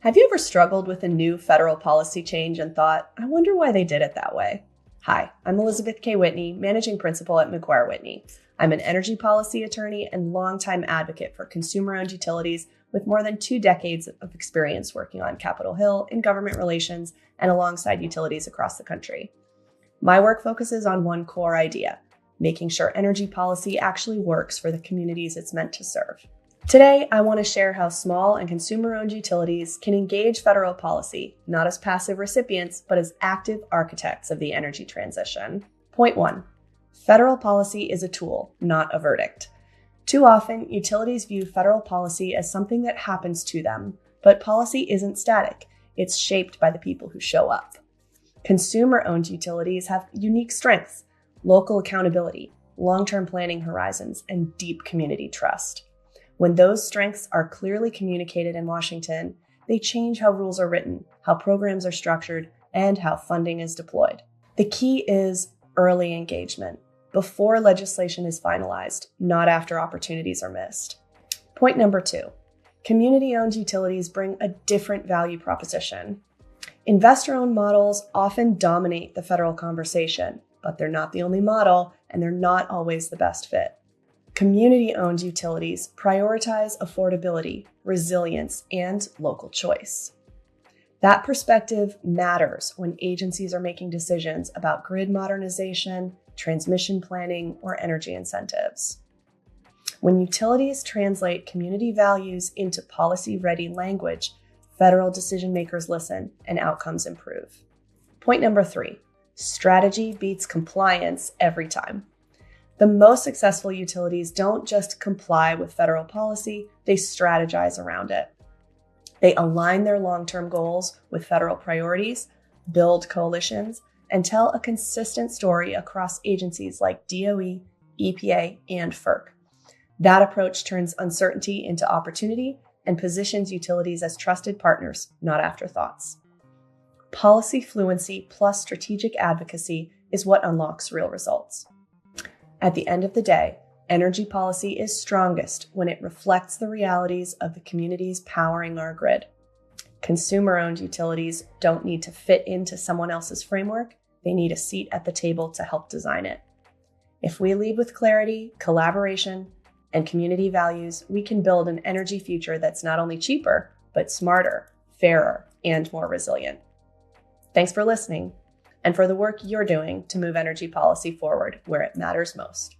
Have you ever struggled with a new federal policy change and thought, I wonder why they did it that way? Hi, I'm Elizabeth K. Whitney, Managing Principal at McGuire Whitney. I'm an energy policy attorney and longtime advocate for consumer-owned utilities with more than 2 decades of experience working on Capitol Hill in government relations and alongside utilities across the country. My work focuses on one core idea, making sure energy policy actually works for the communities it's meant to serve. Today, I want to share how small and consumer-owned utilities can engage federal policy, not as passive recipients, but as active architects of the energy transition. Point 1. Federal policy is a tool, not a verdict. Too often, utilities view federal policy as something that happens to them, but policy isn't static. It's shaped by the people who show up. Consumer-owned utilities have unique strengths, local accountability, long-term planning horizons, and deep community trust. When those strengths are clearly communicated in Washington, they change how rules are written, how programs are structured, and how funding is deployed. The key is early engagement, before legislation is finalized, not after opportunities are missed. Point number 2, community-owned utilities bring a different value proposition. Investor-owned models often dominate the federal conversation, but they're not the only model, and they're not always the best fit. Community-owned utilities prioritize affordability, resilience, and local choice. That perspective matters when agencies are making decisions about grid modernization, transmission planning, or energy incentives. When utilities translate community values into policy-ready language, federal decision makers listen and outcomes improve. Point number 3, strategy beats compliance every time. The most successful utilities don't just comply with federal policy, they strategize around it. They align their long-term goals with federal priorities, build coalitions, and tell a consistent story across agencies like DOE, EPA, and FERC. That approach turns uncertainty into opportunity and positions utilities as trusted partners, not afterthoughts. Policy fluency plus strategic advocacy is what unlocks real results. At the end of the day, energy policy is strongest when it reflects the realities of the communities powering our grid. Consumer-owned utilities don't need to fit into someone else's framework. They need a seat at the table to help design it. If we lead with clarity, collaboration, and community values, we can build an energy future that's not only cheaper, but smarter, fairer, and more resilient. Thanks for listening and for the work you're doing to move energy policy forward where it matters most.